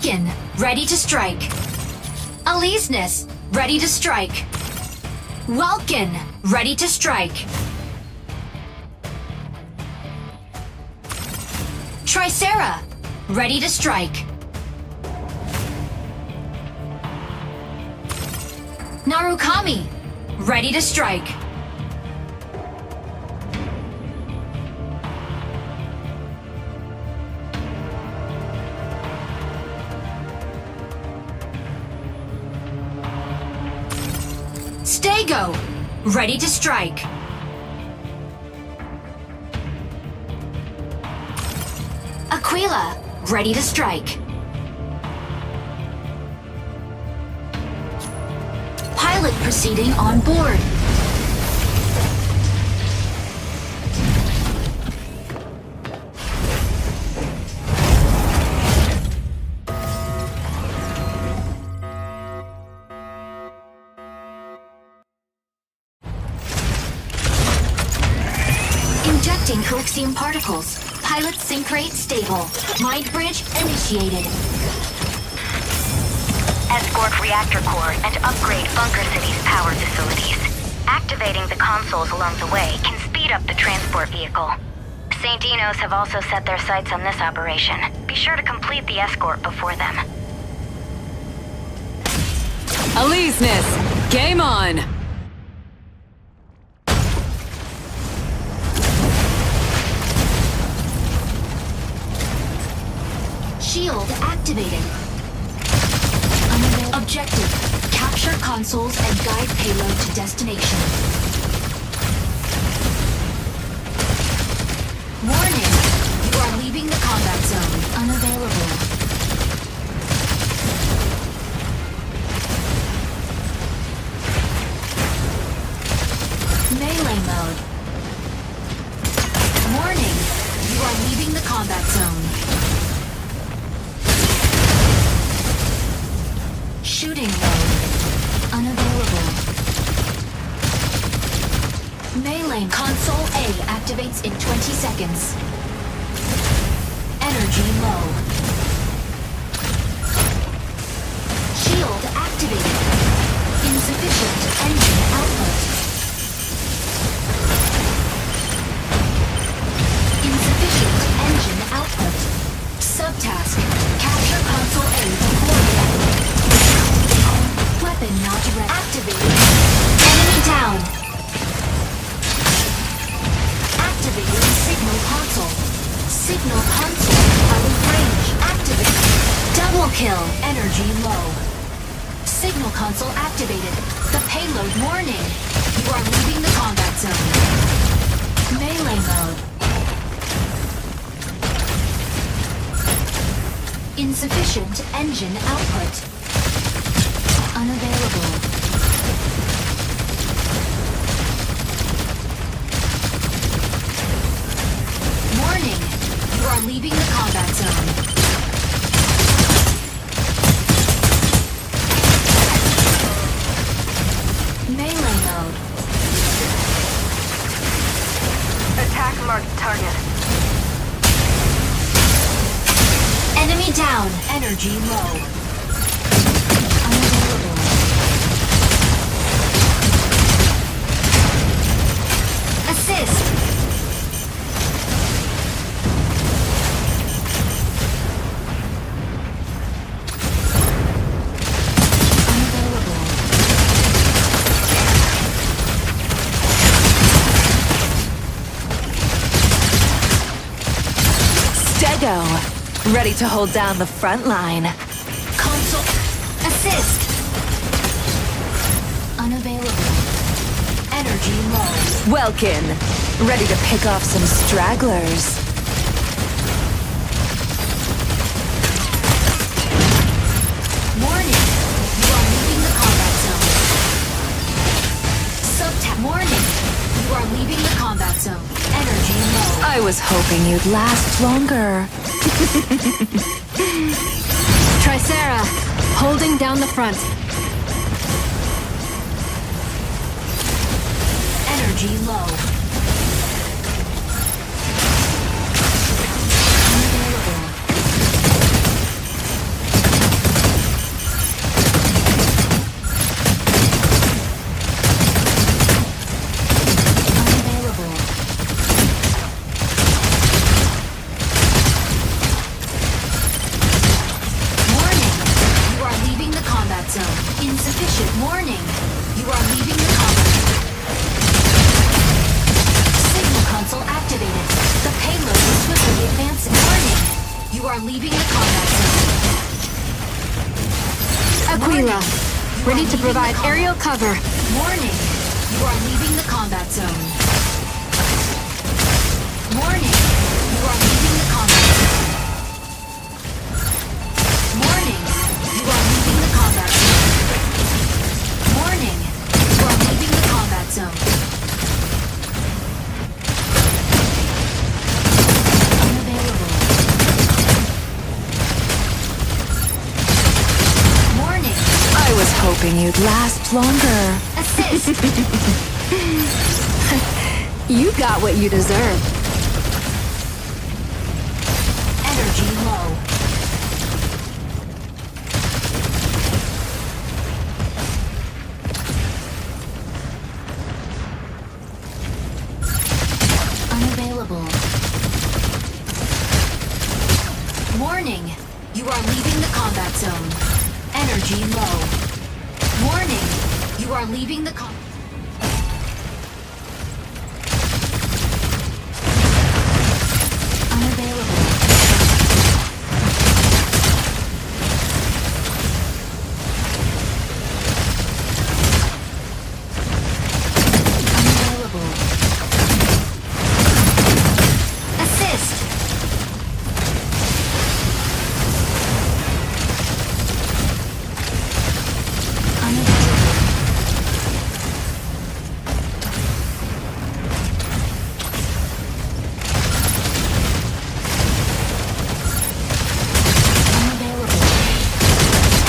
Vulcan, ready to strike. Aleseness, ready to strike. Vulcan, ready to strike. Tricera, ready to strike. Narukami, ready to strike. Stego, ready to strike. Aquila, ready to strike. Pilot proceeding on board. Injecting coaxium particles. Pilot sync rate stable. Mind bridge initiated. Escort reactor core and upgrade Bunker City's power facilities. Activating the consoles along the way can speed up the transport vehicle. St. Enos have also set their sights on this operation. Be sure to complete the escort before them. Aleseness, game on! Shield activated. Objective, capture consoles and guide payload to destination. Warning, you are leaving the combat zone. Unavailable. Melee mode. Warning, you are leaving the combat zone. Shooting mode. Unavailable. Melee console A activates in 20 seconds. Energy low. Shield activated. Insufficient engine output. Insufficient engine output. Subtask. Capture console A before the enemy. Weapon not ready. Activated. Enemy down. Activating signal console. Signal console out of range. Activated. Double kill. Energy low. Signal console activated. The payload warning. You are leaving the combat zone. Melee mode. Insufficient engine output. Unavailable. Warning, you are leaving the combat zone. Melee mode. Attack marked target. Enemy down. Energy low. Assist! Unavailable. Stego, ready to hold down the front line. Console. Assist! Unavailable. Energy low. Welkin, ready to pick off some stragglers. Warning, you are leaving the combat zone. Warning, you are leaving the combat zone. Energy low. I was hoping you'd last longer. Tricera, holding down the front. Energy low. Unavailable. leaving the combat zone. Aquila, ready to provide aerial cover. Warning, you are leaving the combat zone. Warning, you are leaving the combat zone. Warning, you are leaving the combat zone. Warning, you are leaving the combat zone. Unavailable. Warning, I was hoping you'd last longer. assist. You got what you deserve. Energy low. Unavailable. Warning, you are leaving the combat zone. Energy low. Warning, you are leaving the Unavailable. Unavailable. Assist. Unavailable.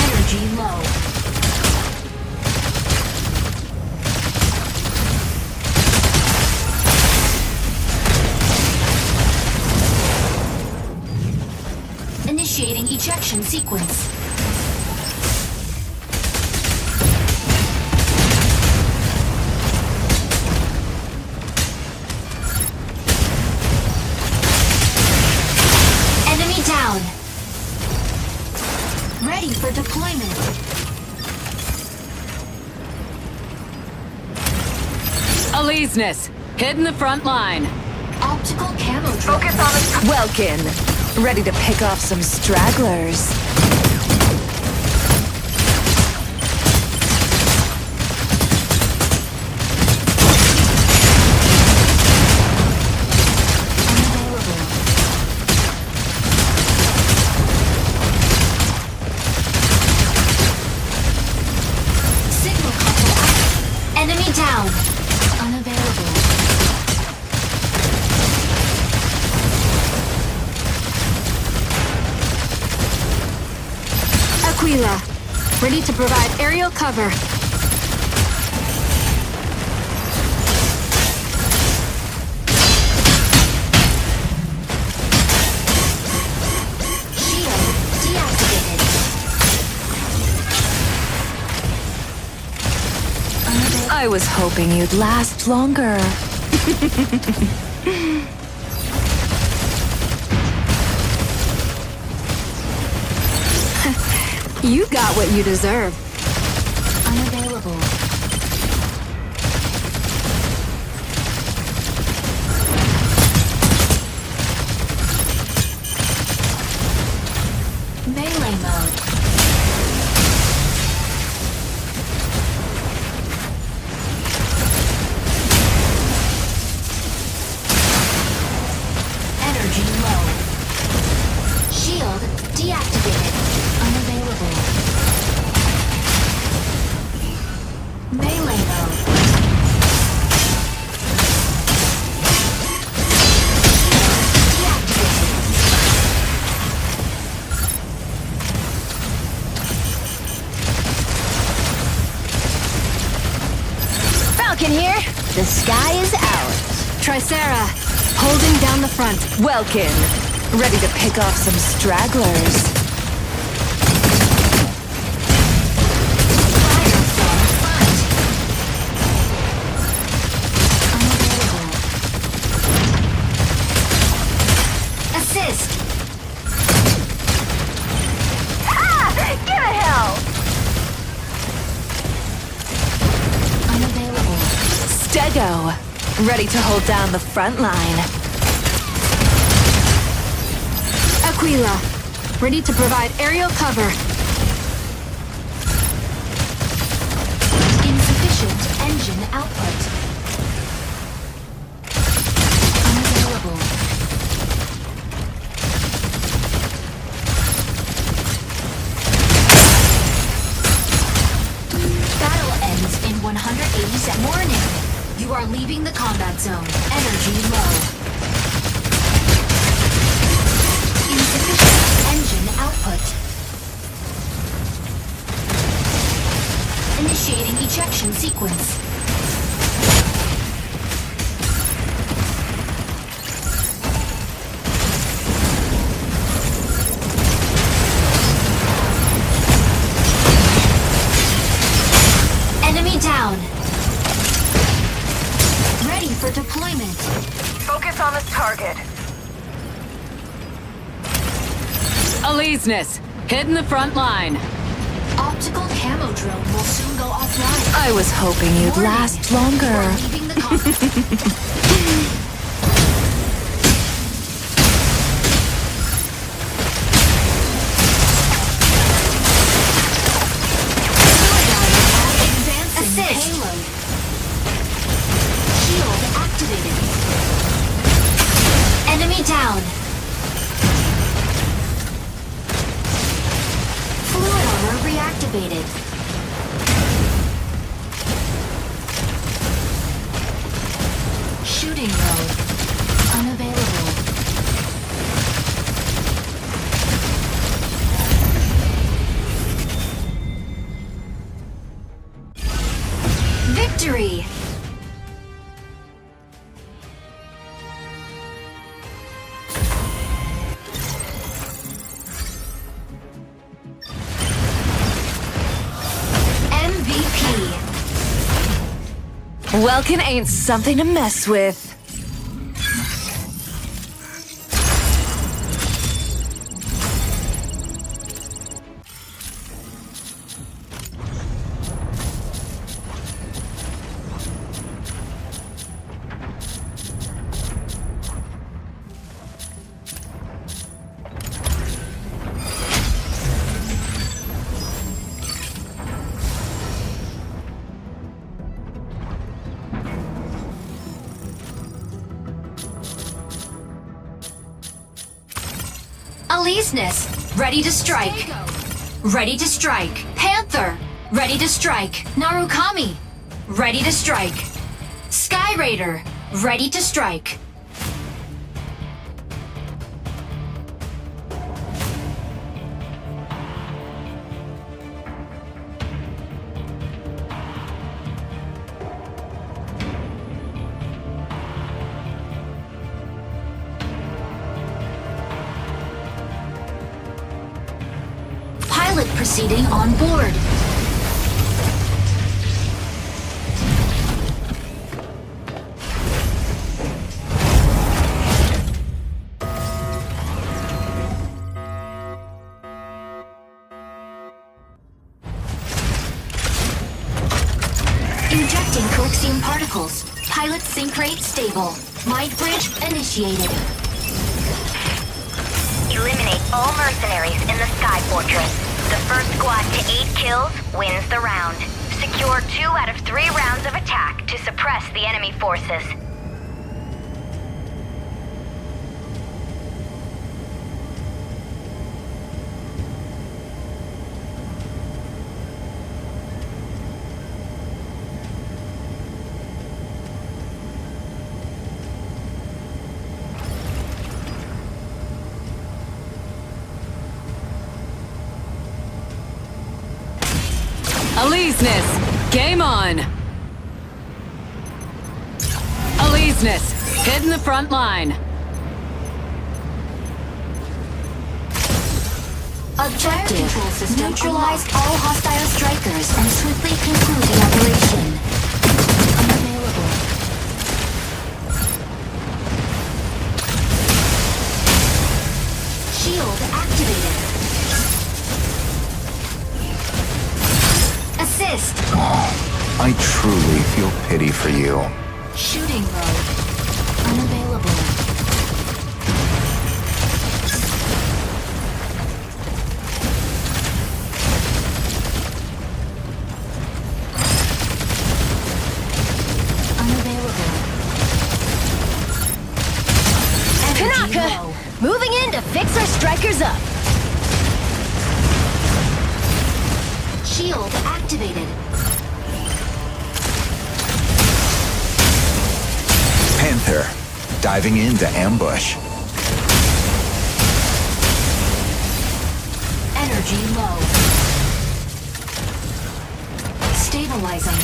Energy low. Initiating ejection sequence. Enemy down. Ready for deployment. Aleseness, hit in the front line. Optical camo drone. Welkin, ready to pick off some stragglers. Unavailable. Signal console active. Enemy down. Unavailable. Aquila, ready to provide aerial cover. Shield deactivated. Unavailable. I was hoping you'd last longer. You got what you deserve. Unavailable. Melee mode. Energy low. Shield deactivated. Unavailable. Melee mode. Deactivated. Falcon here. The sky is ours. Tricera, holding down the front. Welkin, ready to pick off some stragglers. Fire from front. Unavailable. Assist. Give it hell! Unavailable. Stego, ready to hold down the front line. Aquila, Ready to provide aerial cover. Insufficient engine output. Unavailable. Battle ends in 180 seconds. Warning! You are leaving the combat zone. Energy low. Insufficient engine output. Initiating ejection sequence. Enemy down. Ready for deployment. Focus on the target. Aleseness, hit in the front line. Optical camo drone will soon go offline. I was hoping you'd Warning, last you are longer. leaving the combat. Assist. Payload. Shield activated. Enemy down. Fluid armor reactivated. Shooting mode. Unavailable. Victory! MVP. Welkin ain't something to mess with. Aleseness, ready to strike. Ready to strike. Panther, ready to strike. Narukami, ready to strike. Sky Raider, ready to strike. Pilot proceeding on board. Injecting Coaxium particles. Pilot sync rate stable. Might bridge initiated. Eliminate all mercenaries in the Sky Fortress. The first squad to 8 kills wins the round. Secure 2 out of 3 rounds of attack to suppress the enemy forces. Aleseness, game on. Aleseness, hit in the front line. Objective: neutralize all hostile strikers and swiftly conclude the operation. Unavailable. Shield activated. Assist. I truly feel pity for you. Shooting mode. Unavailable. our strikers up! Shield activated. Panther, diving into ambush. Energy low. Stabilizing.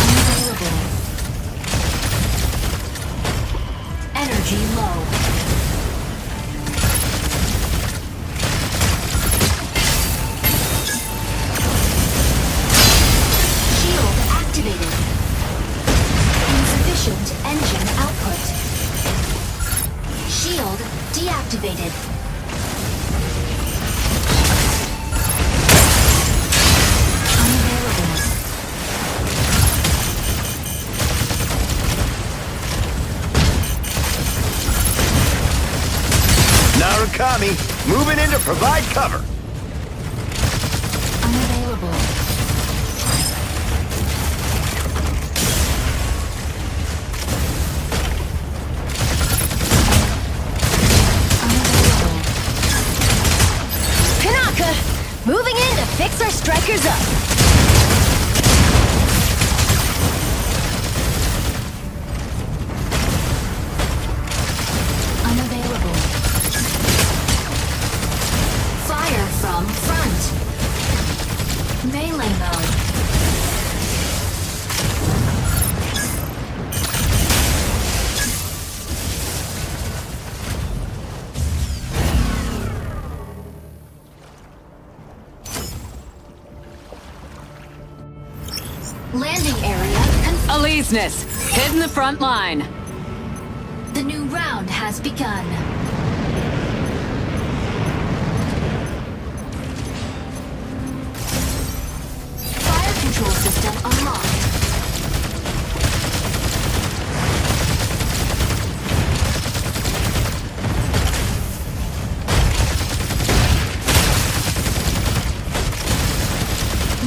Unavailable. Energy low. Shield activated. Insufficient engine output. Shield deactivated. Unavailable. Narukami, moving in to provide cover. Unavailable. Unavailable. Kanaka! Moving in to fix our strikers up! Unavailable. Fire from front. Melee mode. Landing area confirmed. Aleseness, hit in the front line. The new round has begun. Fire control system unlocked.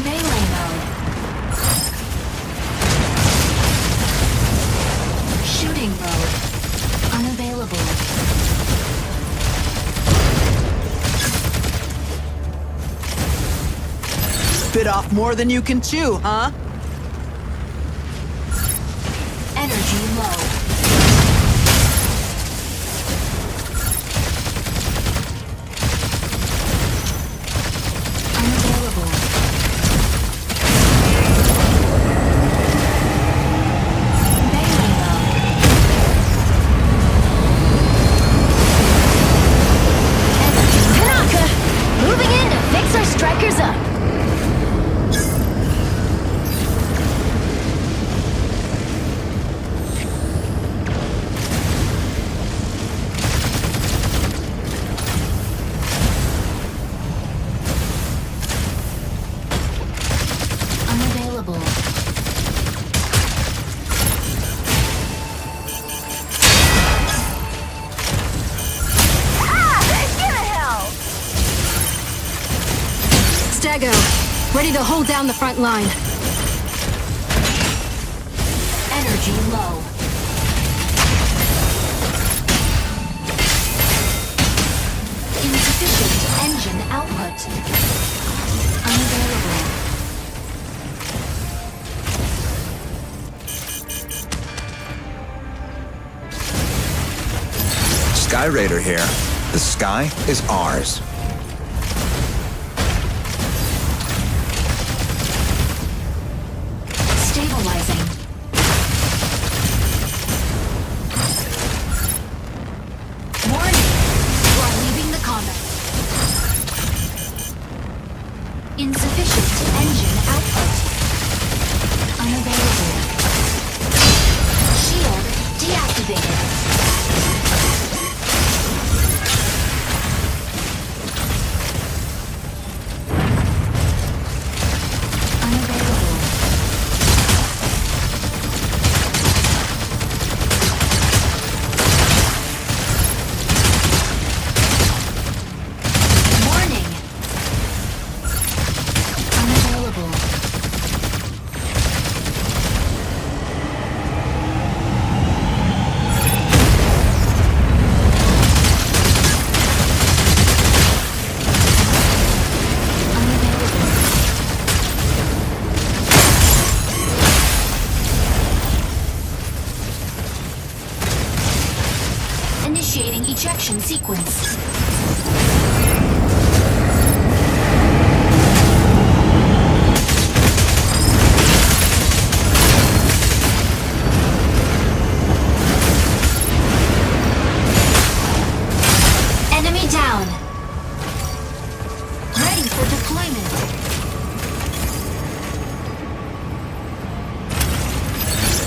Melee mode. Shooting mode. Unavailable. Bit off more than you can chew, huh? Energy low. Unavailable. Melee mode. Kanaka! Moving in to fix our strikers up! Unavailable. Stego, ready to hold down the front line. Energy low. Insufficient engine output. Unavailable. Sky Raider here. The sky is ours. Stabilizing. Warning! You are leaving the combat. Insufficient engine output. Unavailable. Shield deactivated. Unavailable. Warning! Enemy down. Ready for deployment.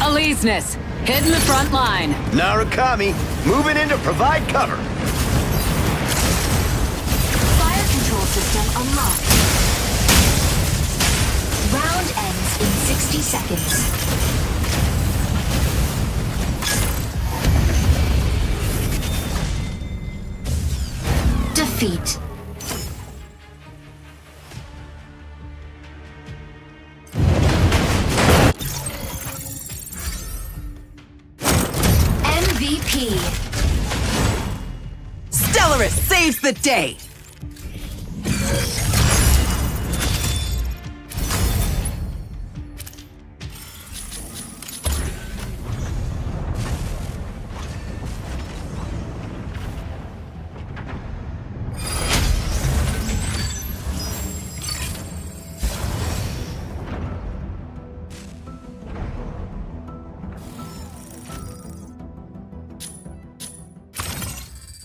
Aleseness, hit in the front line. Narukami, moving in to provide cover. Fire control system unlocked. Round ends in 60 seconds. Defeat. MVP. Stellaris saves the day!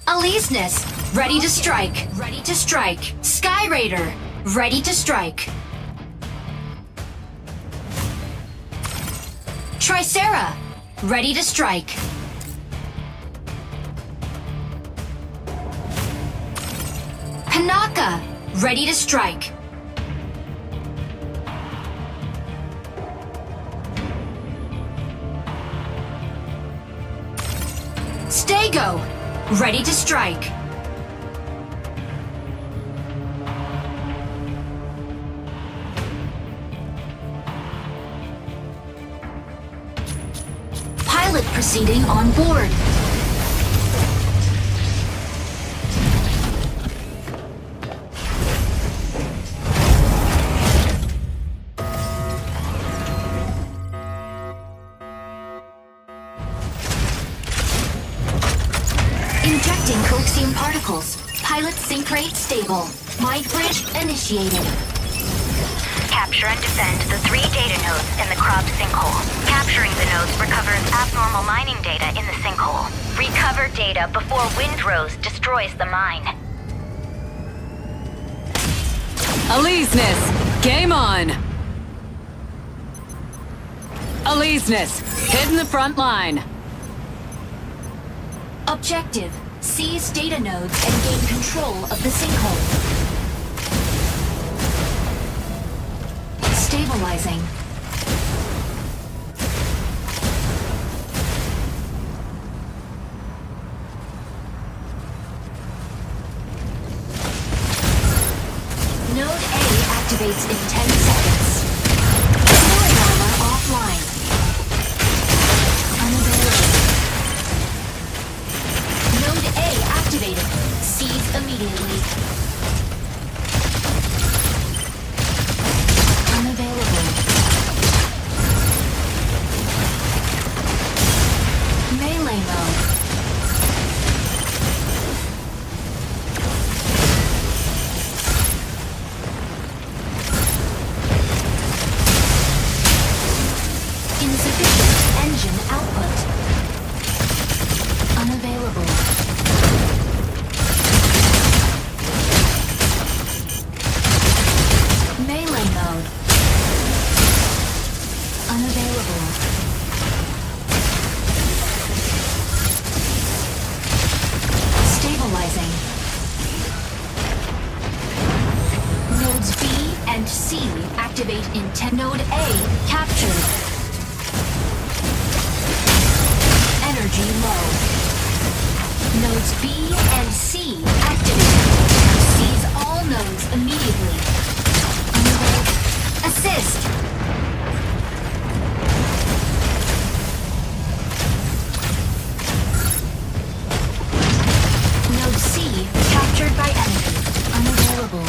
Aleseness, ready to strike. Ready to strike. Sky Raider, ready to strike. Tricera, ready to strike. Hanaka, ready to strike. Stego, ready to strike. Pilot proceeding on board. Injecting coaxium particles. Pilot sync rate stable. Mind bridge initiated. Capture and defend the 3 data nodes in the cropped sinkhole. Capturing the nodes recovers abnormal mining data in the sinkhole. Recover data before Windrose destroys the mine. Aleseness, game on. Aleseness, hit in the front line. Objective: seize data nodes and gain control of the sinkhole. Stabilizing. Node A activates in 10 seconds. Story armor offline. Unavailable. Node A activated. Seize immediately. Unavailable. Melee mode. Insufficient engine output. Unavailable. Melee mode. Unavailable. Stabilizing. Nodes B and C activate in 10. Node A captured. Energy low. Nodes B and C activated. Seize all nodes immediately. Unavailable. Assist. Node C captured by enemy. Unavailable.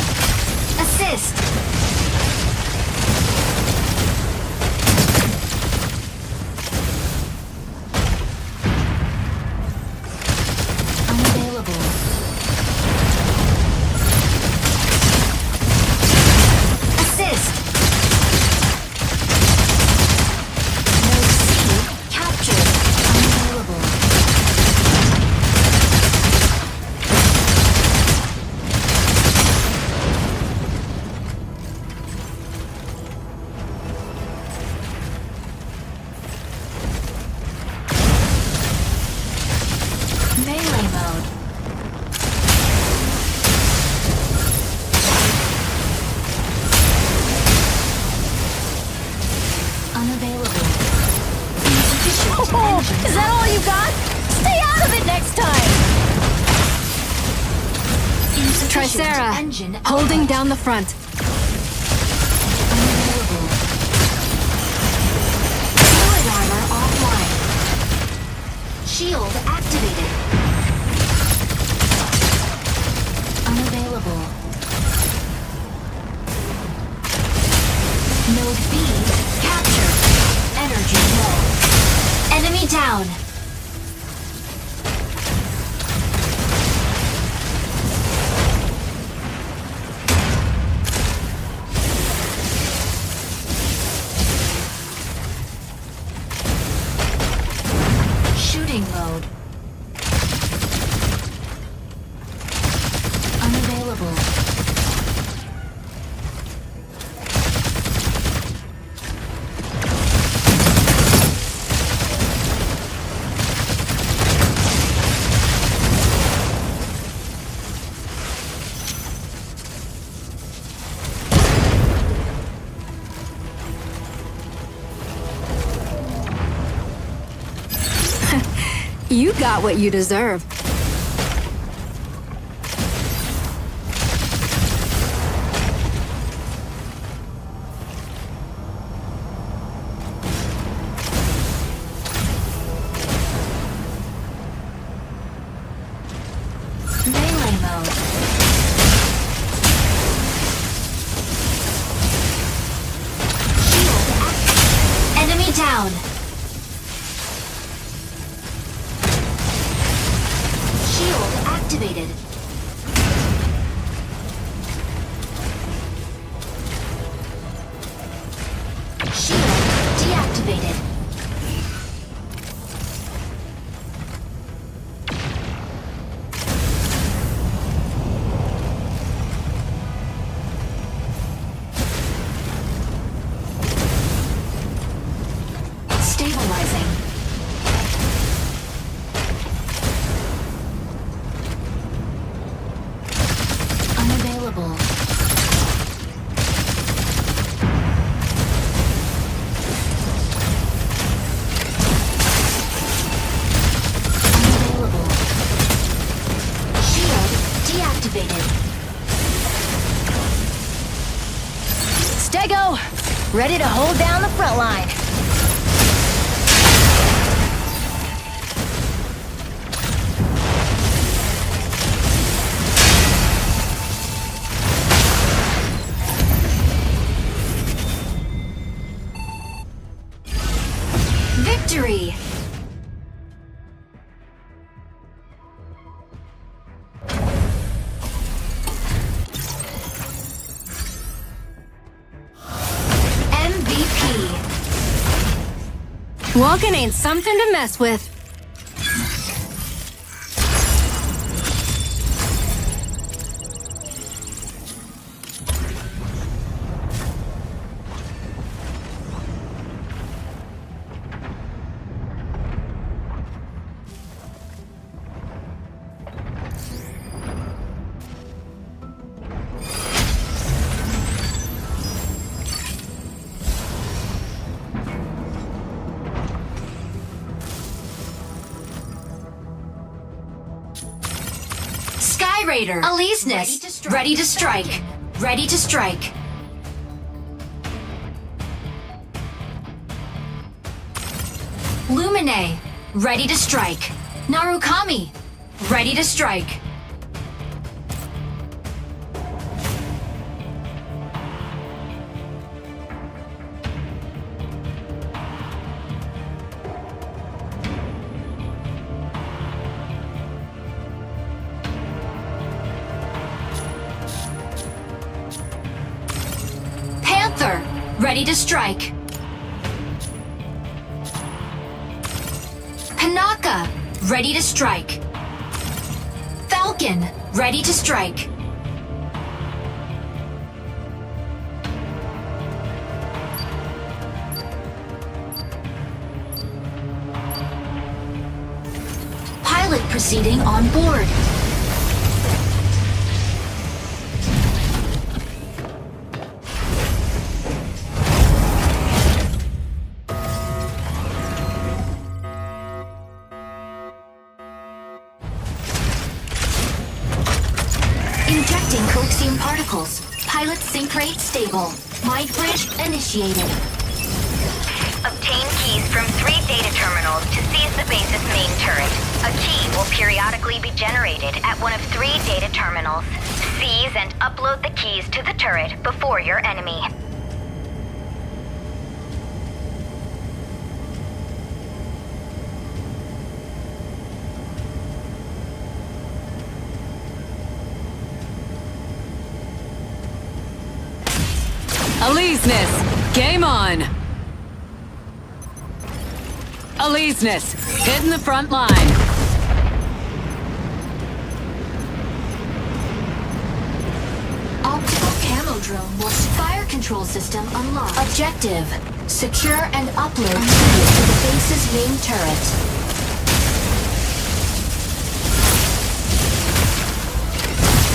Assist. Unavailable. Efficient Tricera, engine holding output. down the front. Unavailable. Fluid armor offline. Shield activated. Unavailable. Node B captured. Energy low. Enemy down. Shooting mode. Unavailable. You got what you deserve. Melee mode. Shield active. Enemy down. Shield activated. Shield deactivated. Stabilizing. Unavailable. Unavailable. Shield deactivated. Stego, ready to hold down the front line. Victory! MVP. Walking ain't something to mess with. Sky Raider. Aleseness. Ready to strike. Ready to strike. Lumine. Ready to strike. Narukami. Ready to strike. Panther. Ready to strike. Panaka. Ready to strike. Falcon. Ready to strike. Pilot proceeding on board. Injecting coaxium particles. Pilot sync rate stable. Mind bridge initiated. Obtain keys from 3 data terminals to seize the base's main turret. A key will periodically be generated at one of 3 data terminals. Seize and upload the keys to the turret before your enemy. Aleseness, game on! Aleseness, hitting the front line. Optical camo drone will fire control system unlocked. Objective: secure and upload keys to the base's main turret.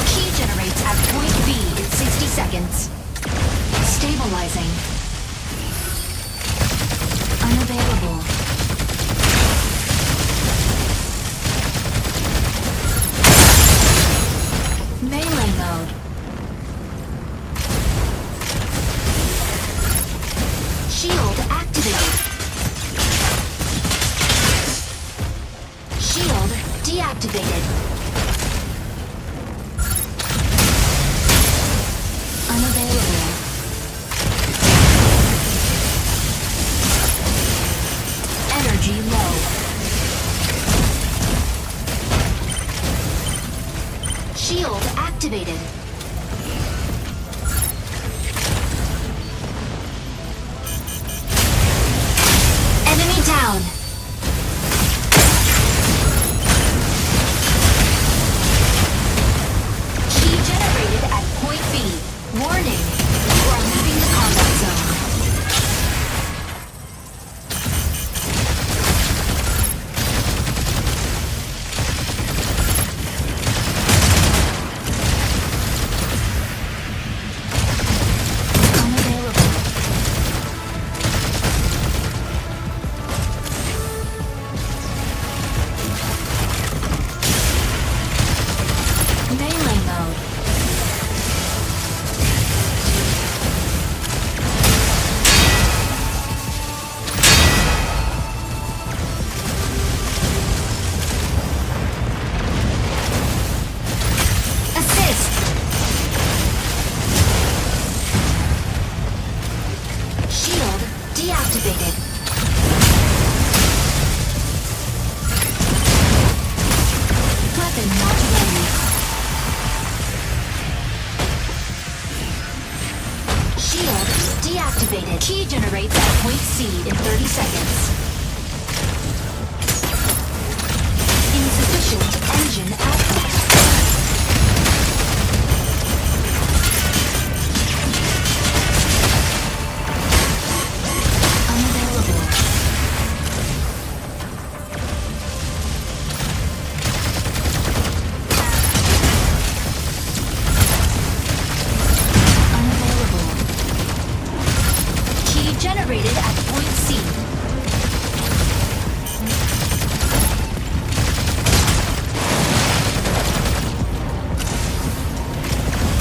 Key generates at point B in 60 seconds. Stabilizing. Unavailable. Melee mode. Shield activated. Shield deactivated. Unavailable. Energy low. Shield activated. Enemy down. Key generated at point B. Warning, you are leaving the combat zone. Unavailable. Melee mode. Assist. Shield deactivated. Weapon not ready. Shield deactivated. Key generates at point C in 30 seconds. Insufficient engine output. Unavailable. Unavailable. Key generated at point C.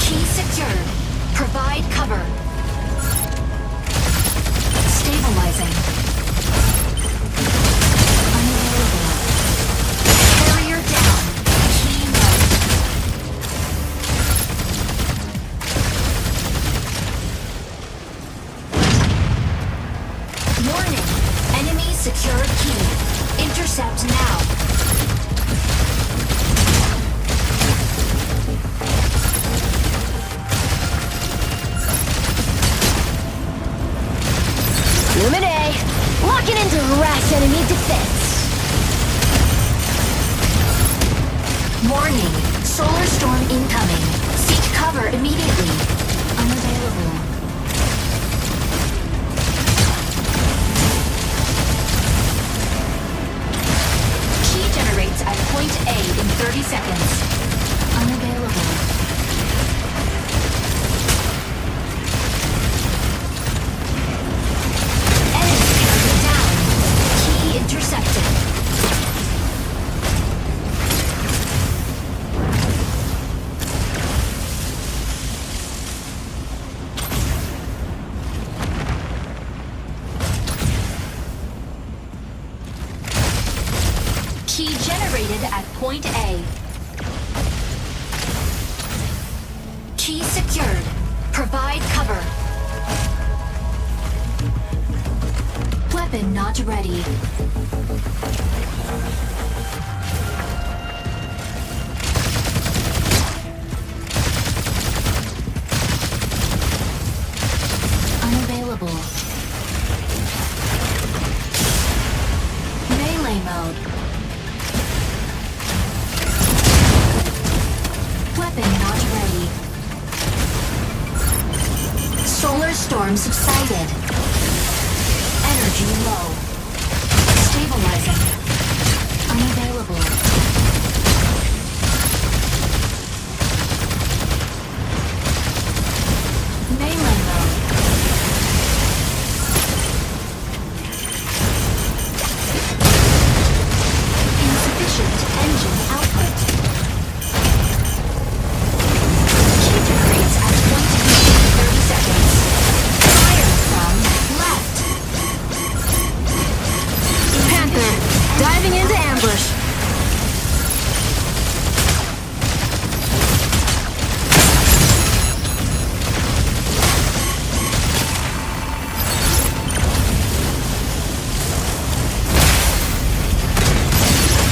Key secured. Provide cover. Stabilizing. Unavailable. Carrier down. Key mode. Warning. Enemy secured key. Intercept now. Lumine, locking into harass enemy defense. Warning. Solar storm incoming. Seek cover immediately. Unavailable. Key generates at point A in 30 seconds. Unavailable. Enemy carrier down. Key intercepted. point A. Key secured. Provide cover. Weapon not ready. Unavailable. Melee mode. Weapon not ready. Solar storm subsided. Energy low. Stabilizing. Unavailable. Melee mode. Insufficient engine output. Key generates at point B in 30 seconds. Fire from left. Panther, diving into ambush.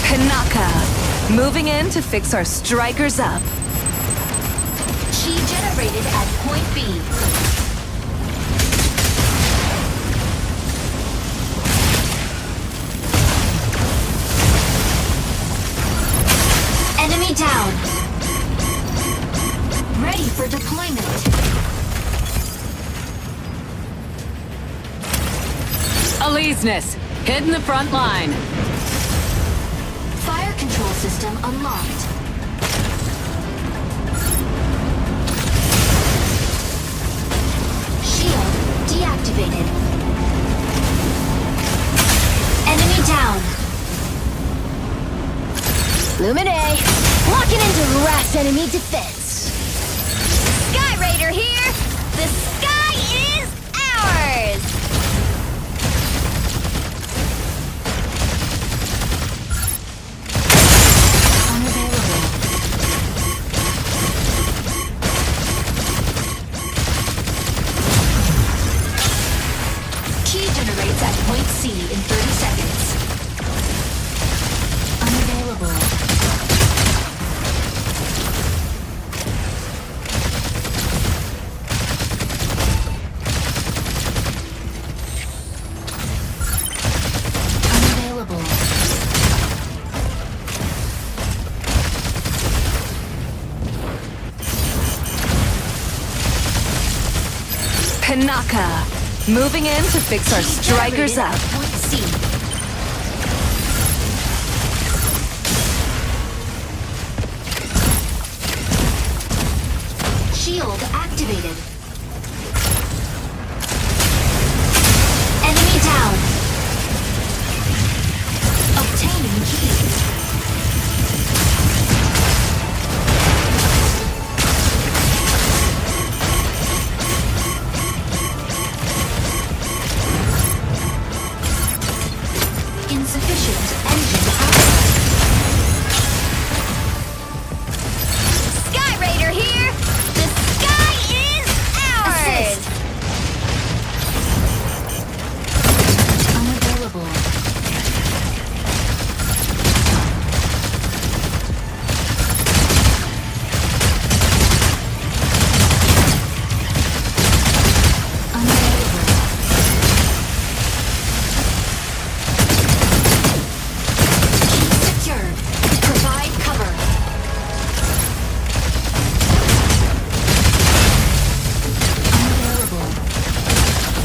Kanaka, moving in to fix our strikers up. Key generated at point B. Enemy down. Ready for deployment. Aleseness, hit in the front line. Fire control system unlocked. Shield deactivated. Enemy down. Lumine, locking into harass enemy defense. Sky Raider here! The sky is ours! Unavailable. Key generates at point C in 30 seconds. Unavailable. Unavailable. Kanaka, moving in to fix our strikers Generated up. at point C. Shield activated. Enemy down. Obtaining keys. Insufficient engine output. Sky Raider here! The sky is ours! Assist. Unavailable. Unavailable. Key secured. Provide cover. Unavailable.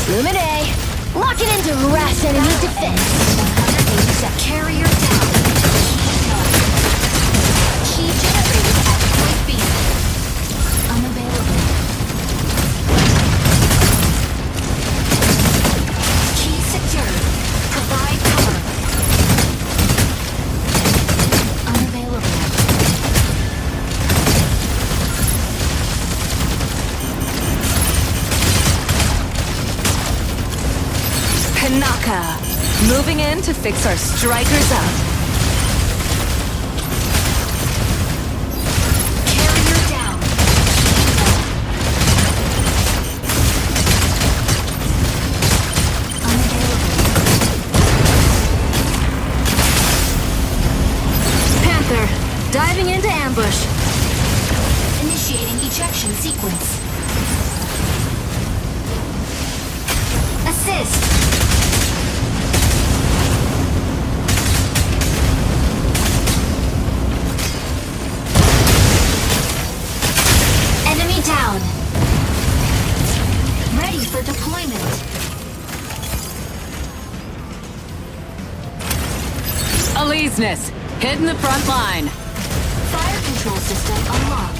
Lumine, locking into harass enemy defense. 180 carrier down. Key generated at point B. Unavailable. Key secured. Provide cover. Unavailable. Kanaka. Moving in to fix our strikers up. Carrier down. Panther, diving into ambush. Initiating ejection sequence. Assist. Enemy down. Ready for deployment. Aleseness, hitting the front line. Fire control system unlocked.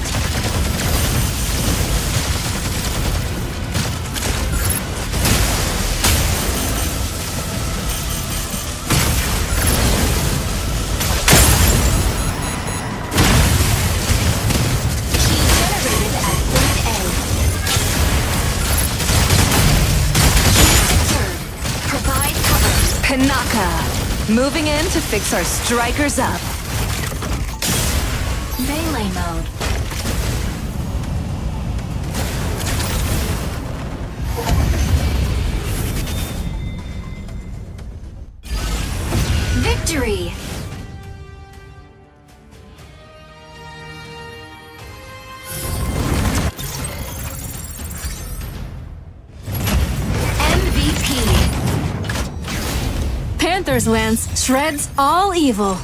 Kanaka. Moving in to fix our strikers up. Melee mode. Victory! MVP. Panther's lance shreds all evil.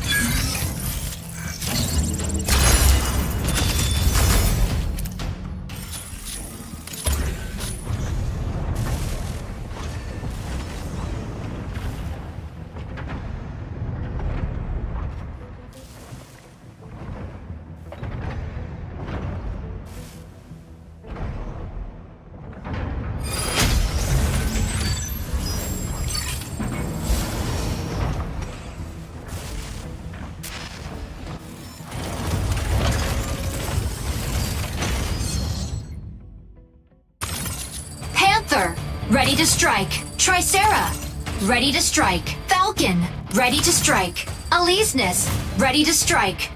Panther, ready to strike. Tricera, ready to strike. Falcon, ready to strike. Aleseness, ready to strike.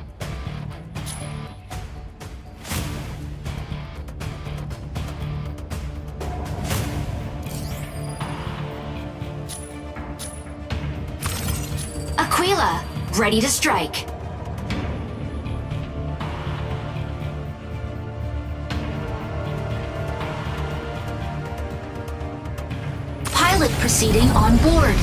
Aquila, ready to strike. Pilot proceeding on board.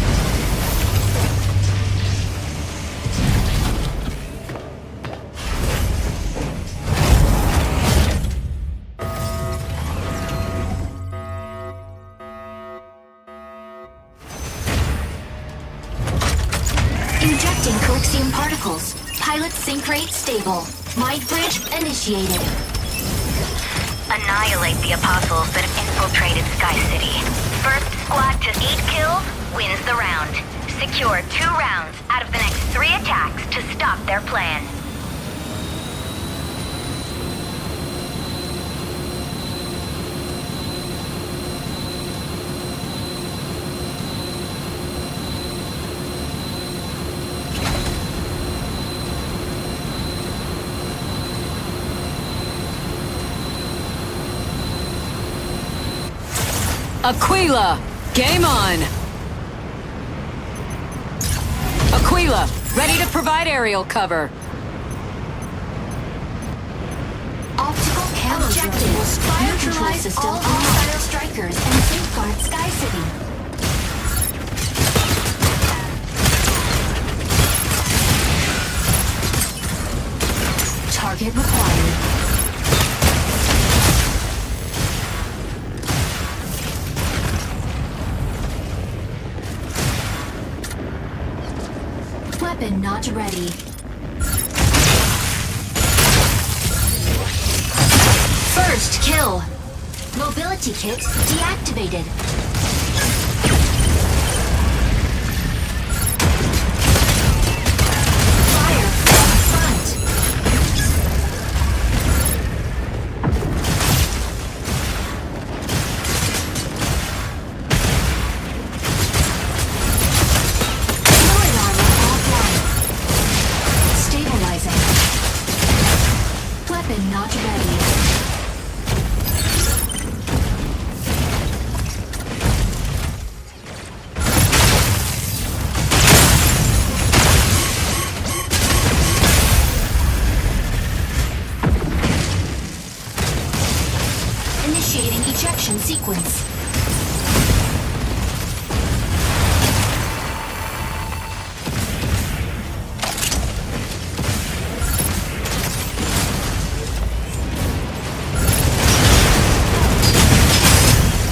Injecting coaxium particles. Pilot sync rate stable. Mind bridge initiated. Annihilate the apostles that have infiltrated Sky City. First squad to 8 kills wins the round. Secure 2 rounds out of the next 3 attacks to stop their plan. Aquila, game on! Aquila, ready to provide aerial cover. Optical camo objectives. Fire control system all hostile strikers and safeguard Sky City. Target required. Weapon not ready. First kill. Mobility kit deactivated. Fire from front. Initiating ejection sequence.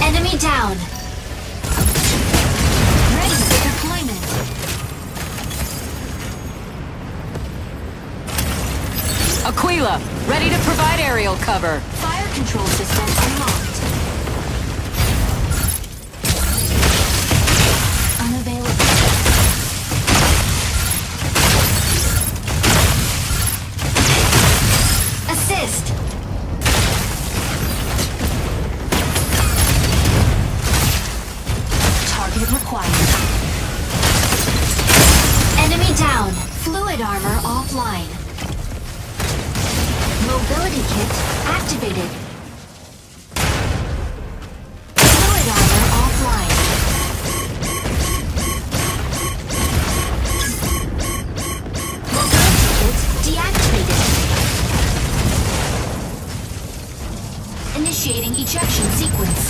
Enemy down. Ready for deployment. Aquila, ready to provide aerial cover. Fire control system unlocked. Unavailable. Assist. Target required. Enemy down. Fluid armor offline. Mobility kit activated. Fluid armor offline. Mobility kit deactivated. Initiating ejection sequence.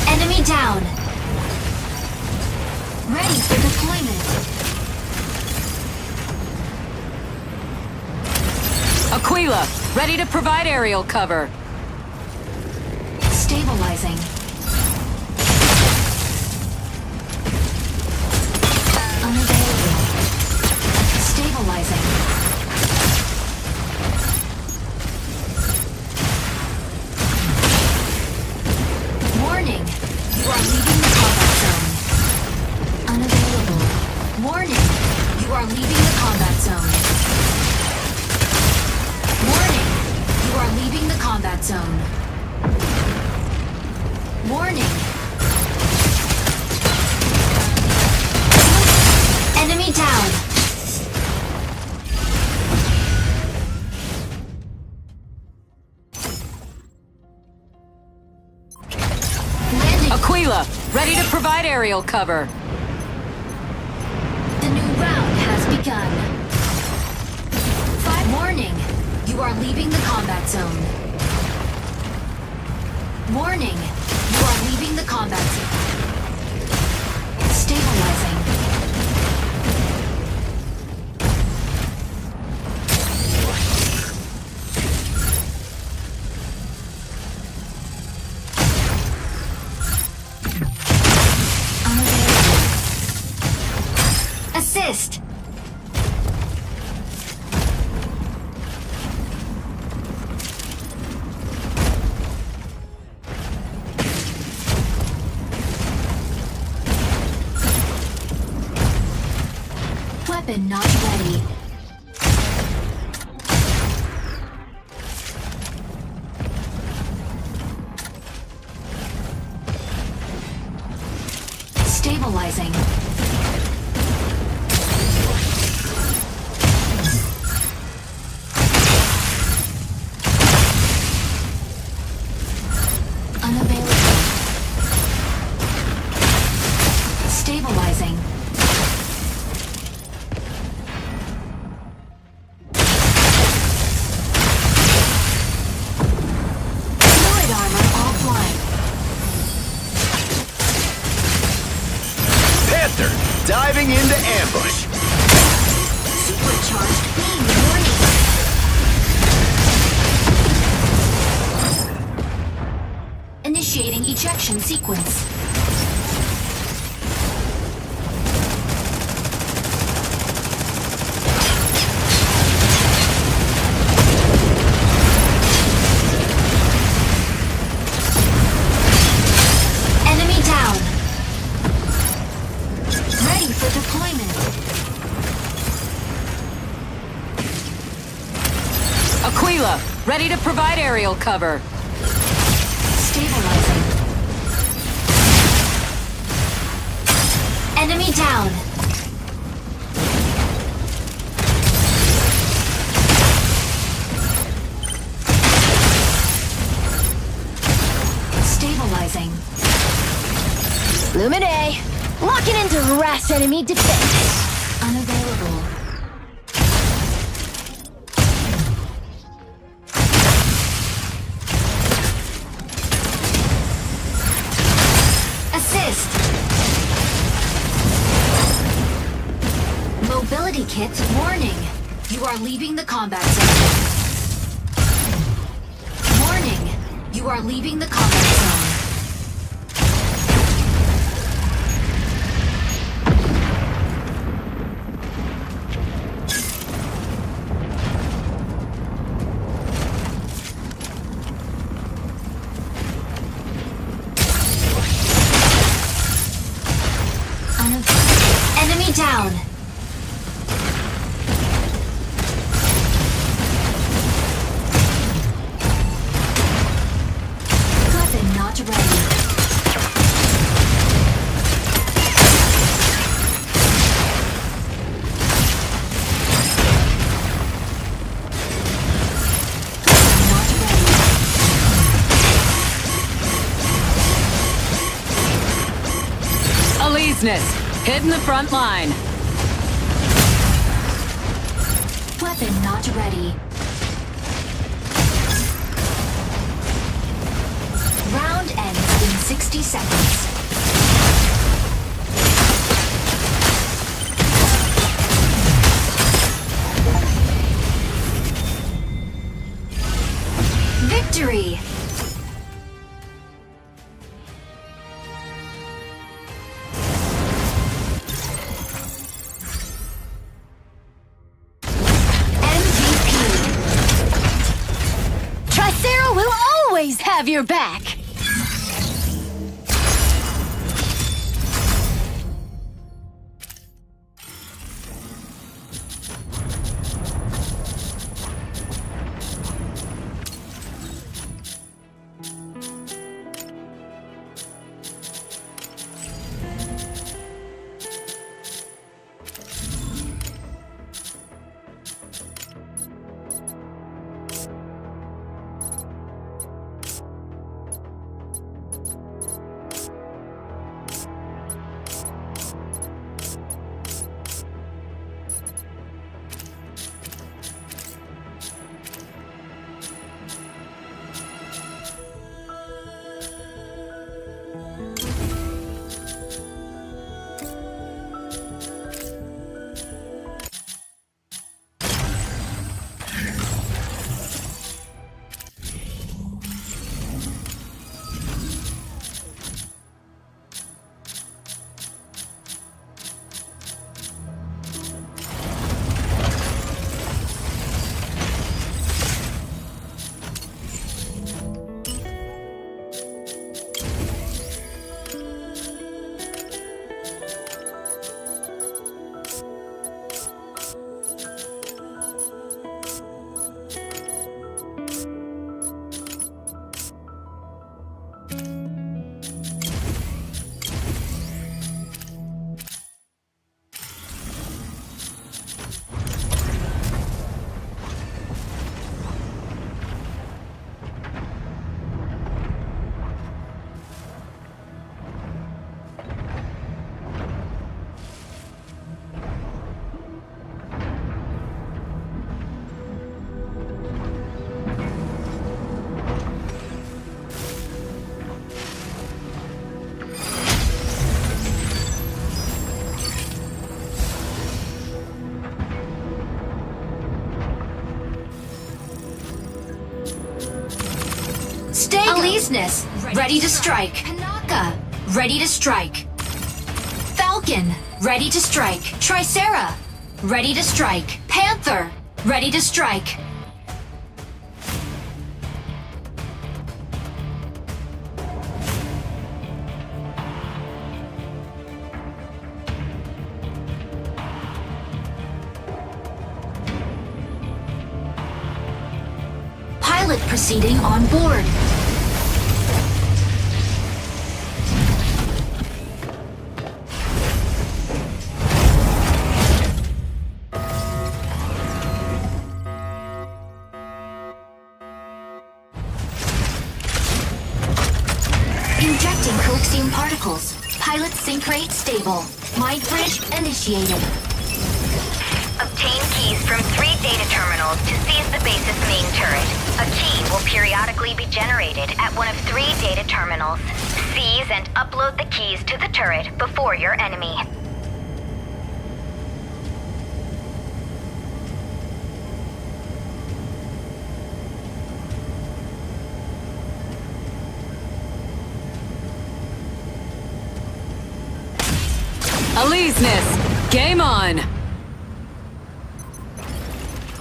Enemy down. Ready for deployment. Aquila, ready to provide aerial cover. Stabilizing. Unavailable. Stabilizing. Warning. You are leaving the combat zone. Unavailable. Warning. You are leaving the combat zone. Warning. You are leaving the combat zone. Warning. Enemy down. Landing. Aquila, ready to provide aerial cover. The new round has begun. Warning. You are leaving the combat zone. Warning. You are leaving the combat zone. Stabilizing. Unavailable. Assist. Weapon not ready. Stabilizing. Unavailable. Stabilizing. Fluid armor offline. Panther, diving into ambush. Supercharged beam warning. Initiating ejection sequence. Enemy down. Ready for deployment. Aquila, ready to provide aerial cover. Stabilizing. Enemy down. Stabilizing. Analyzing. Lumine! Locking into harass enemy defense. Unavailable. Assist. Mobility kit warning. You are leaving the combat zone. Warning. You are leaving the combat zone. Enemy down. Weapon not ready. Not ready. Aleseness, hit in the front line. Weapon not ready. Round ends in 60 seconds. Victory! Tricera will always have your back. Aleseness, ready to strike. Kanaka, ready to strike. Falcon, ready to strike. Tricera, ready to strike. Panther, ready to strike. Pilot proceeding on board. Injecting coaxium particles. Pilot sync rate stable. Mind bridge initiated. Obtain keys from 3 data terminals to seize the base's main turret. A key will periodically be generated at one of 3 data terminals. Seize and upload the keys to the turret before your enemy. Aleseness, game on!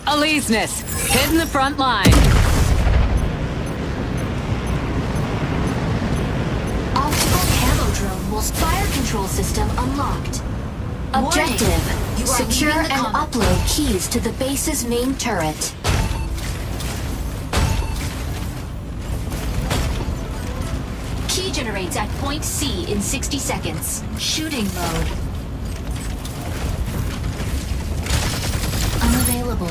Aleseness, hitting the front line. Optical camo drone will fire control system unlocked. Objective: You are secure leaving and the combat. upload keys to the base's main turret. Key generates at point C in 60 seconds. Shooting mode. Unavailable.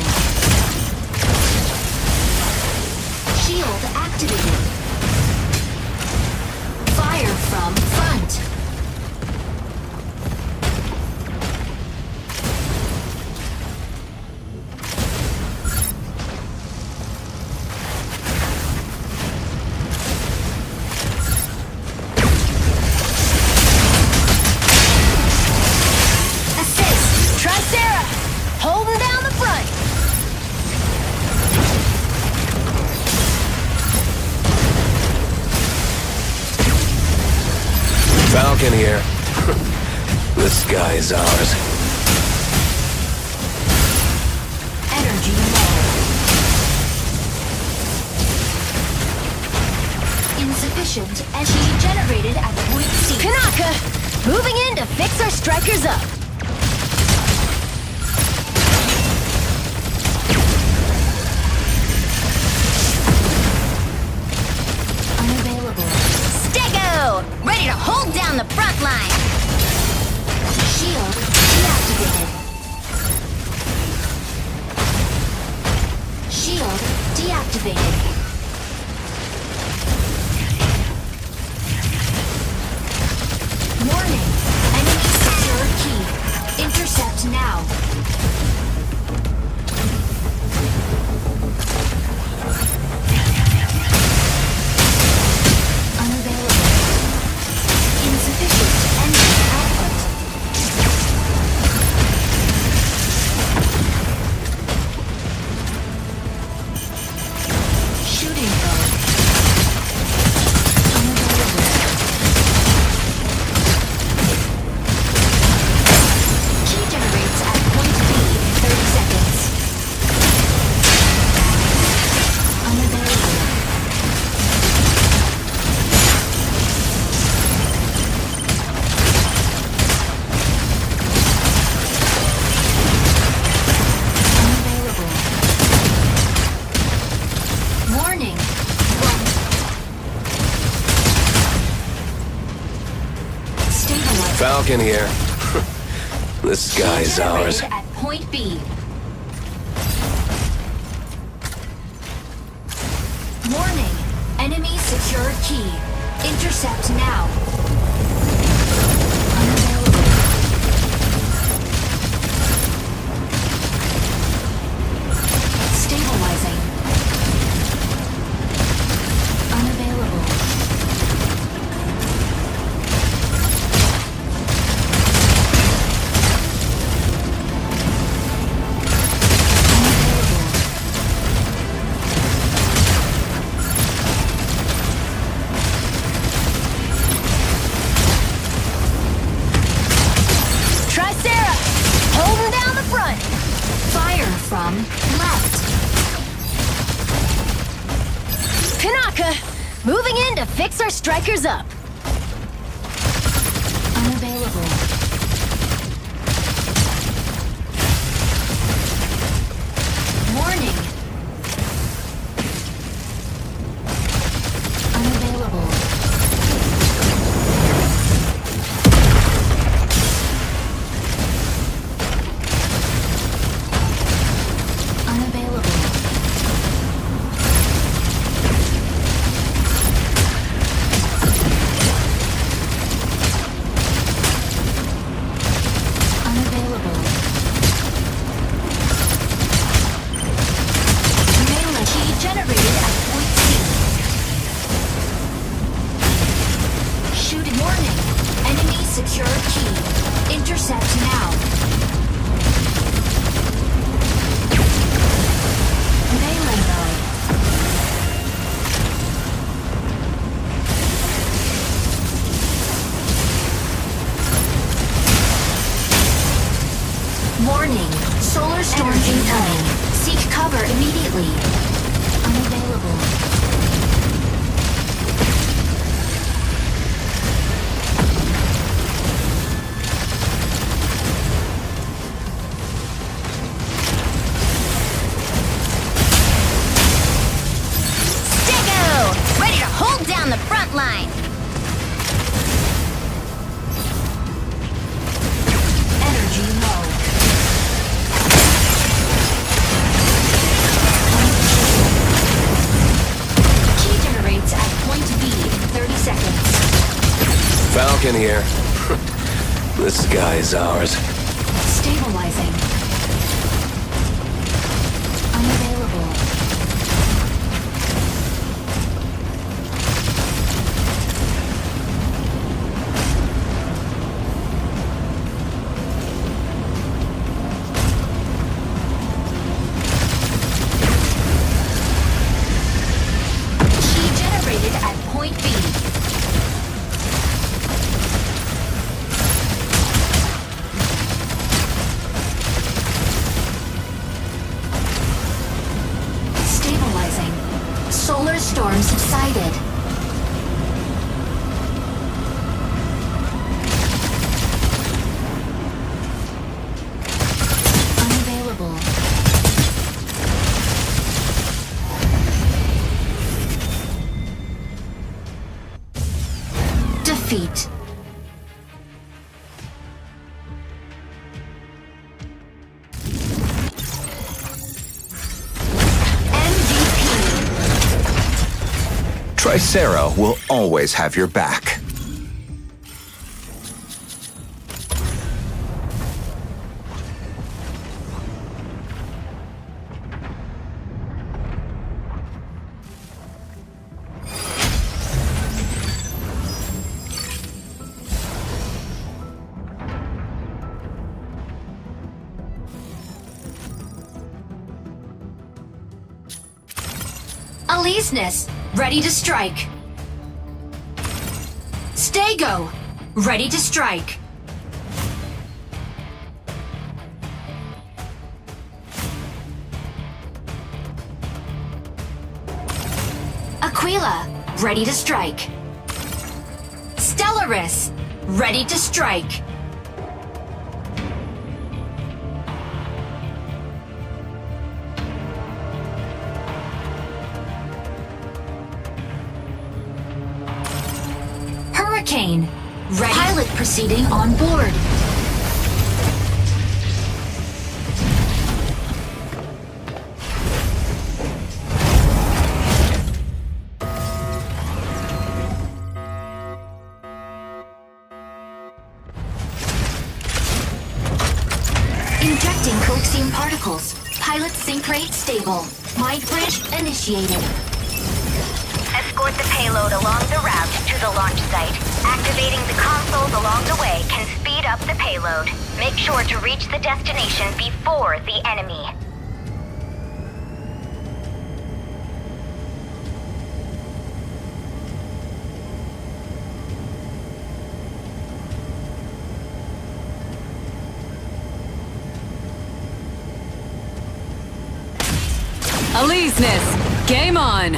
Shield activated. Fire from front. Assist! Tricera! Holding down the front! Falcon here. The sky is ours. Energy low. Insufficient energy generated at point C. Kanaka! Moving in to fix our strikers up! Unavailable. Stego! Ready to hold down the front line! Shield deactivated. Shield deactivated. Warning. Enemy secure key. Intercept now. Unavailable. Insufficient engine output. Shooting mode. Unavailable. Key generates at point B in 30 seconds. Unavailable. Unavailable. Warning. Stabilize. Falcon here. The sky is ours. Generated at point B. Warning. Enemy secure key. Intercept now. Unavailable. Stabilizing. Unavailable. Tricera! Holding down the front! Fire from left. Kanaka! Moving in to fix our strikers up! Unavailable. Warning. Unavailable. Unavailable. Secure key. Intercept now. Melee mode. Warning. Solar storm incoming. Seek cover immediately. Unavailable. Stego! Ready to hold down the front line. Energy low. Key generates at point B in 30 seconds. Falcon here. This guy is ours. Stabilizing. Unavailable. Key generated at point B. Stabilizing. Solar storm subsided. Unavailable. Defeat. Tricera will always have your back. Aleseness, ready to strike. Stego, ready to strike. Aquila, ready to strike. Stellaris, ready to strike. Hurricane, ready. Pilot proceeding on board. Injecting coaxium particles. Pilot sync rate stable. Mind bridge initiated. Escort the payload along the route to the launch site. Activating the consoles along the way can speed up the payload. Make sure to reach the destination before the enemy. Aleseness, game on!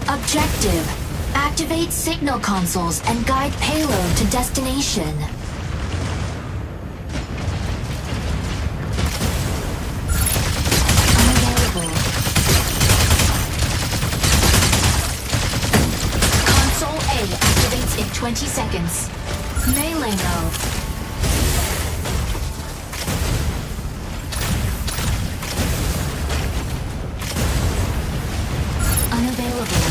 Objective. Activate signal consoles and guide payload to destination. Unavailable. Console A activates in 20 seconds. Melee mode. Unavailable.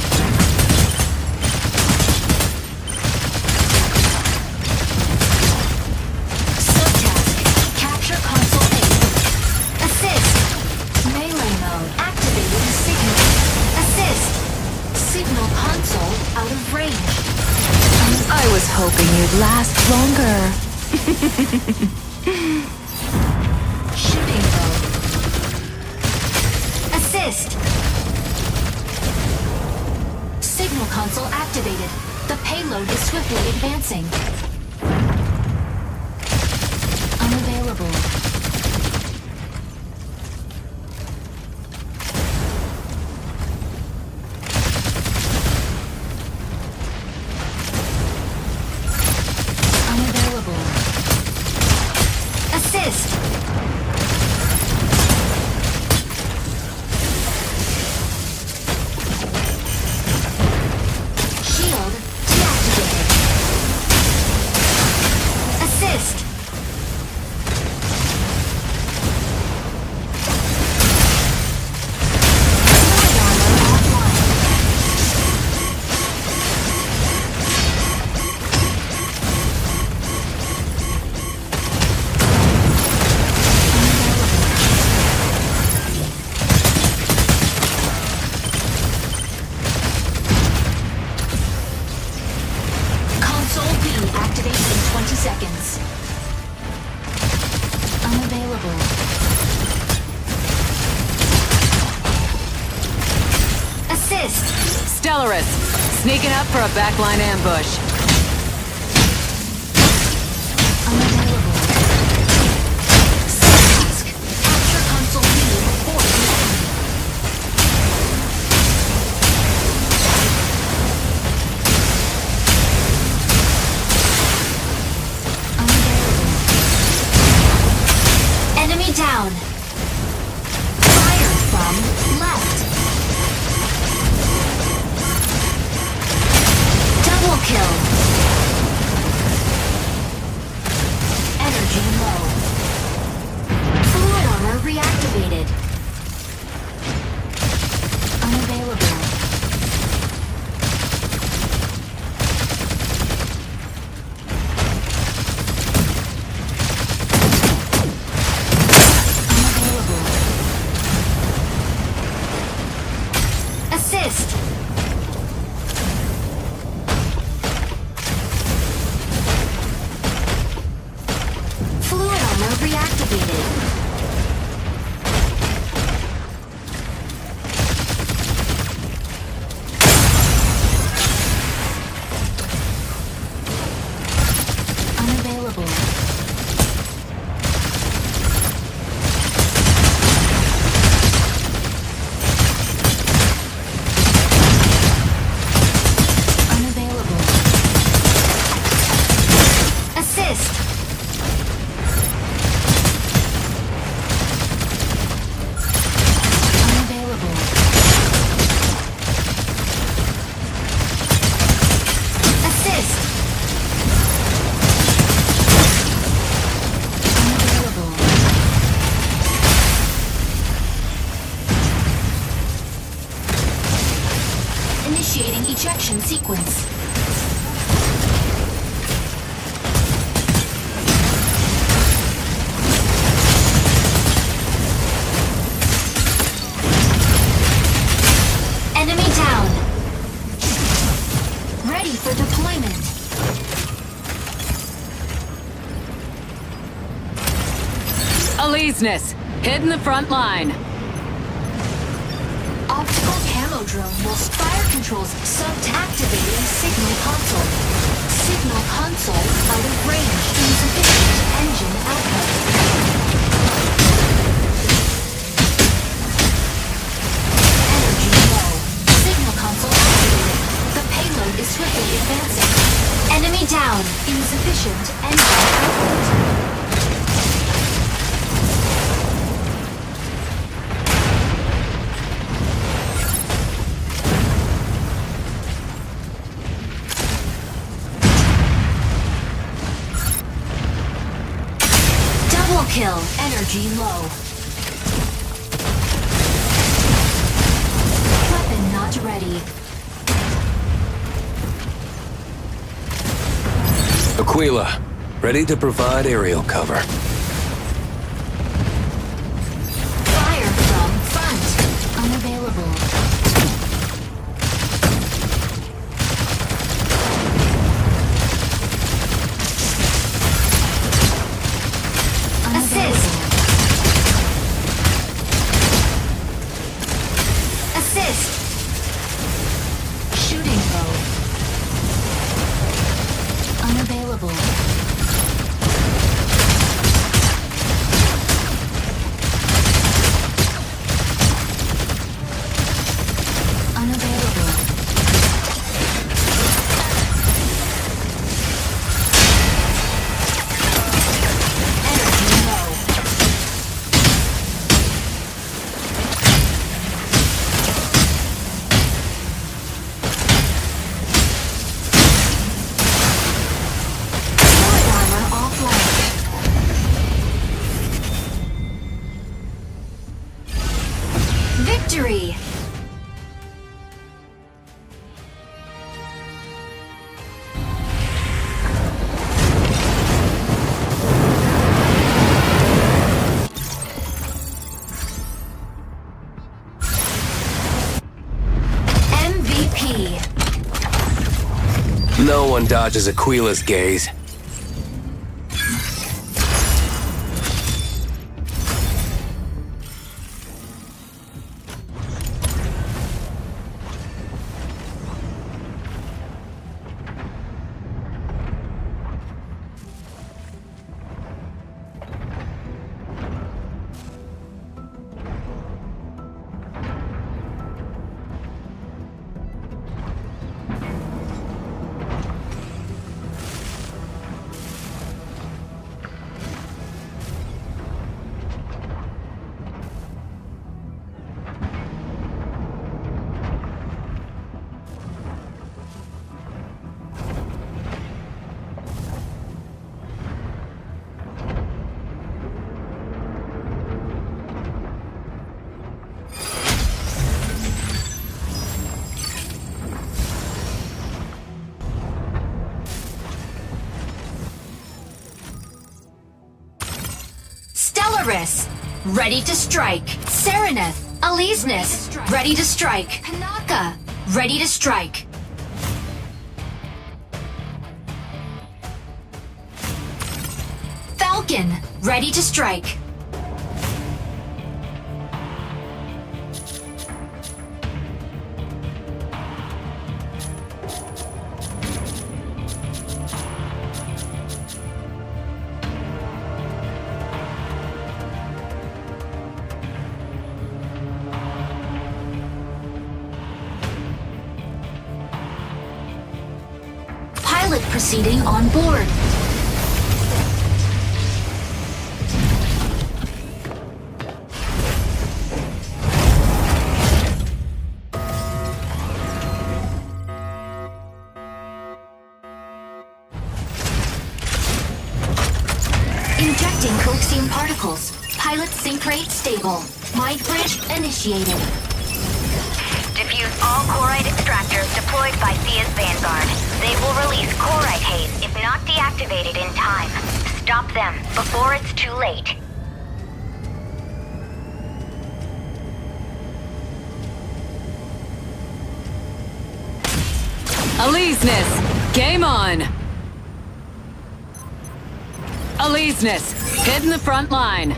Subtask. Capture Shipping low. Assist! Signal console activated. The payload is swiftly advancing. Unavailable. Unavailable. Assist! Shield deactivated. Assist! Fluid armor offline. Console B activates in 20 seconds. Unavailable. Assist! Stellaris, sneaking up for a backline ambush. Unavailable. Task. Capture console B before the enemy. Unavailable. Enemy down. Fire from left. Double kill. Energy low. Fluid armor reactivated. Unavailable. Unavailable. Assist! Fluid armor reactivated. Unavailable. Unavailable. Assist! Unavailable. Assist! Unavailable. Initiating ejection sequence. Enemy down. Ready for deployment. Aleseness, hit in the front line. Optical camo drone will fire controls sub-activating signal console. Signal console out of range. Insufficient engine output. Energy low. Signal console activated. The payload is swiftly advancing. Enemy down. Insufficient engine output. Double kill. Energy low. Weapon not ready. Aquila, ready to provide aerial cover. Fire from front. Unavailable. one dodges Aquila's gaze. Stellaris, ready to strike. Serenith, Aleseness, ready to strike. Pinaka, ready to strike. Falcon, ready to strike. Pilot proceeding on board. Injecting coaxium particles. Pilot sync rate stable. Mind bridge initiated. Diffuse all Corite extractors deployed by Thea's Vanguard. They will release Corite haze if not deactivated in time. Stop them before it's too late. Aleseness, game on! Aleseness, head in the front line.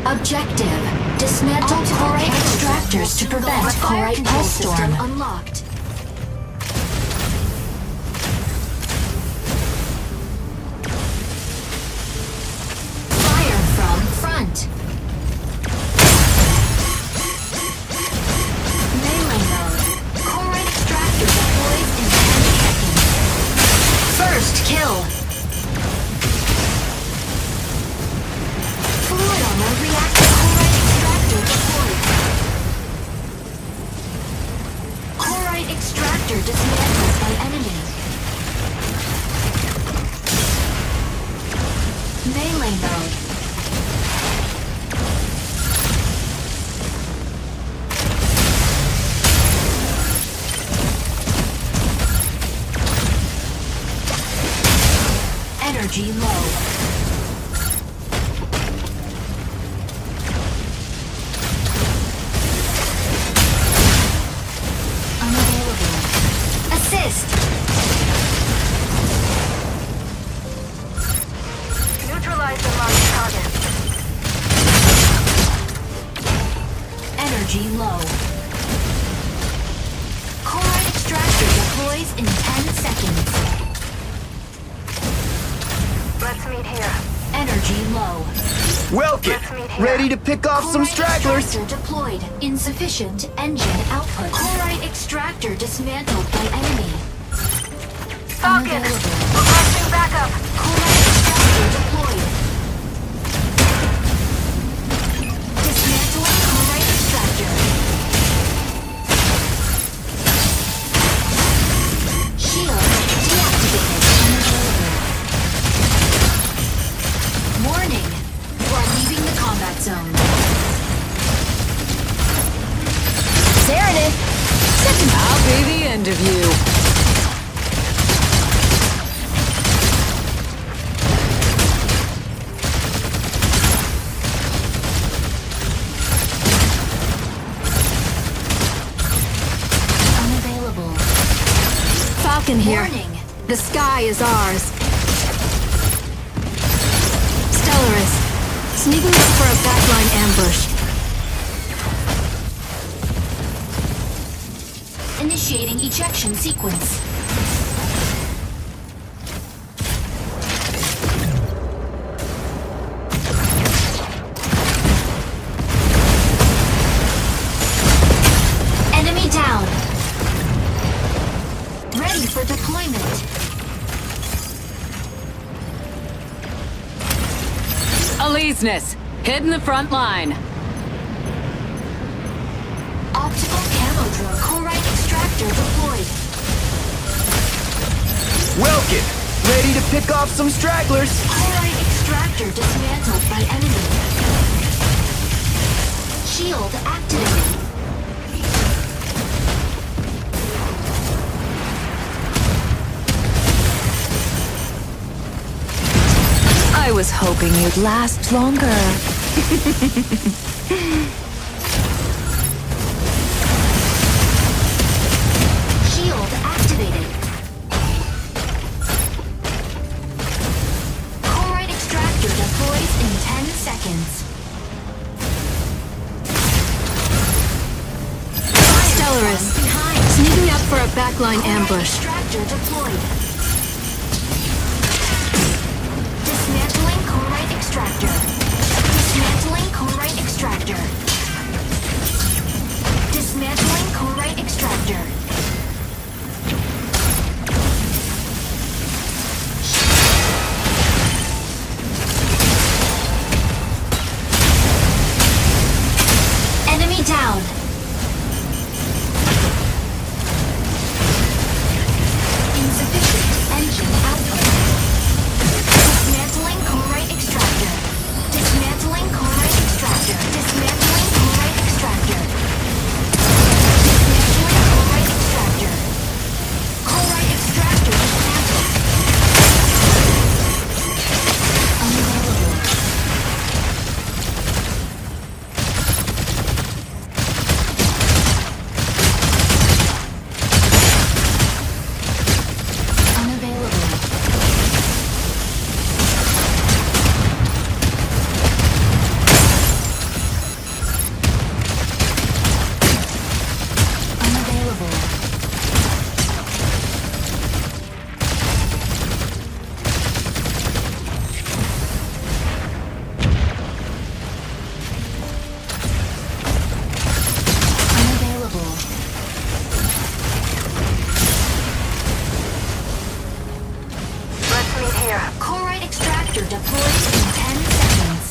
Objective. Dismantle Corite extractors to prevent Corite pulse storm. Unlocked. Fire from front. Melee mode. Corite extractor deploys in 10 seconds. First kill. Fluid armor reactor Corite extractor deployed. Corite extractor dismantled by enemy. Melee mode. Energy low. Unavailable. Assist. Neutralize the launch target. Energy low. Corite extractor deploys in 10 seconds. Let's meet here. Energy low. Welkin, ready to pick off some Corite stragglers. extractor deployed. Insufficient engine output. Corite extractor dismantled by enemy. Falcon, Unavailable. requesting backup. Corite extractor deployed. Dismantling Corite extractor. Shield deactivated. Unavailable. Warning. You are leaving the combat zone. Serenith, I'll be the end of you. Falcon here. Warning. The sky is ours. Stellaris, sneaking up for a backline ambush. Initiating ejection sequence. Enemy down. Ready for deployment. Aleseness, hit in the front line. Optical camo drone chloride extractor deployed. Welkin, ready to pick off some stragglers. Chloride extractor dismantled by enemy. Shield activated. I was hoping you'd last longer. Shield activated. Chloride extractor deploys in 10 seconds. Stellaris, Behind. sneaking up for a backline ambush. Extractor deployed. Dismantling chloride extractor. Dismantling chloride extractor. Dismantling chloride extractor. Enemy down. Insufficient engine output. Dismantling chloride extractor. Dismantling chloride extractor. Dismantling chloride extractor. Dismantling chloride extractor. Chloride extractor dismantled. Unavailable. Unavailable. Unavailable. Unavailable. Let's meet here. Chloride extractor deployed in 10 seconds.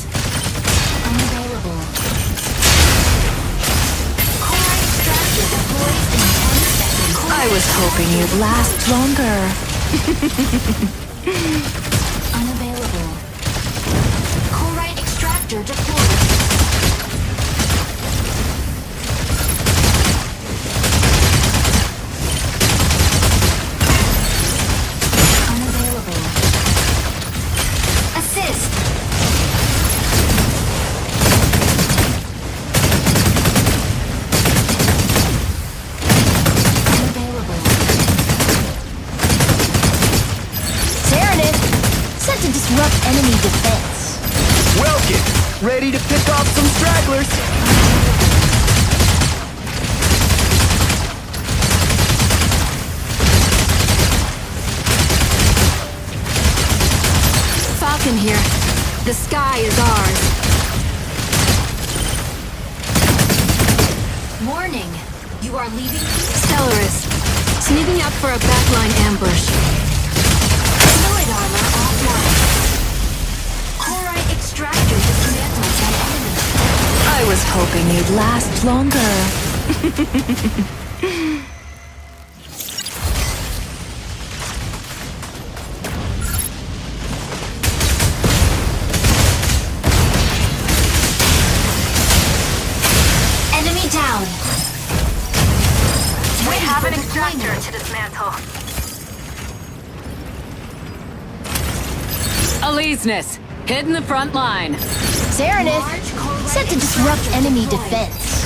Unavailable. Chloride extractor deployed in 10 seconds. I was hoping you'd last longer. Unavailable. Chloride extractor deployed. Unavailable. Assist. Unavailable. Serenith, set to disrupt enemy defense. Welkin, ready to pick off some stragglers. Falcon here. The sky is ours. Warning. You are leaving. Stellaris, sneaking up for a backline ambush. Fluid armor offline. Chloride extractor dismantled by enemy. I was hoping you'd last longer. Enemy down. We Ready have for an extractor deployment. to dismantle. Aleseness, hit in the front line. Serenith, Large chloride set to disrupt extractor enemy deployed. defense.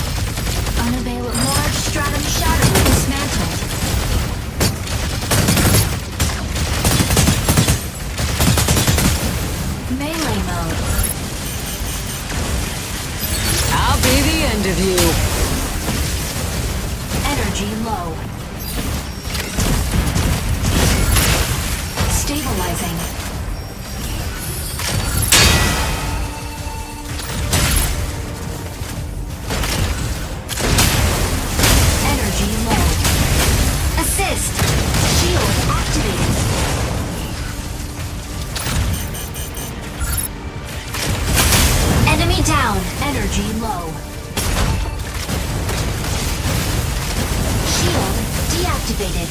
Unavailable. Large stratum shatter dismantled. Assist! Shield activated. Enemy down. Energy low. Shield deactivated.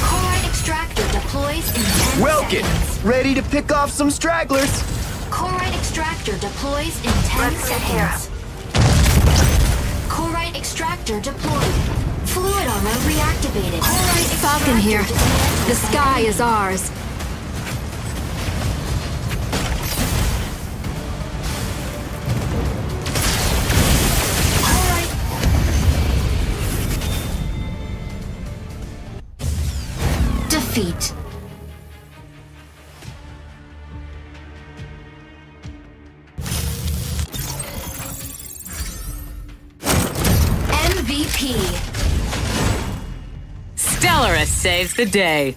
Chloride extractor deploys in 10 Welkin, seconds. ready to pick off some stragglers. Chloride extractor deploys in 10 seconds. Chloride extractor deployed. Fluid armor reactivated. Chloride Falcon here. extractor The deployed. sky is ours. Chloride. Defeat. MVP. Stellaris saves the day.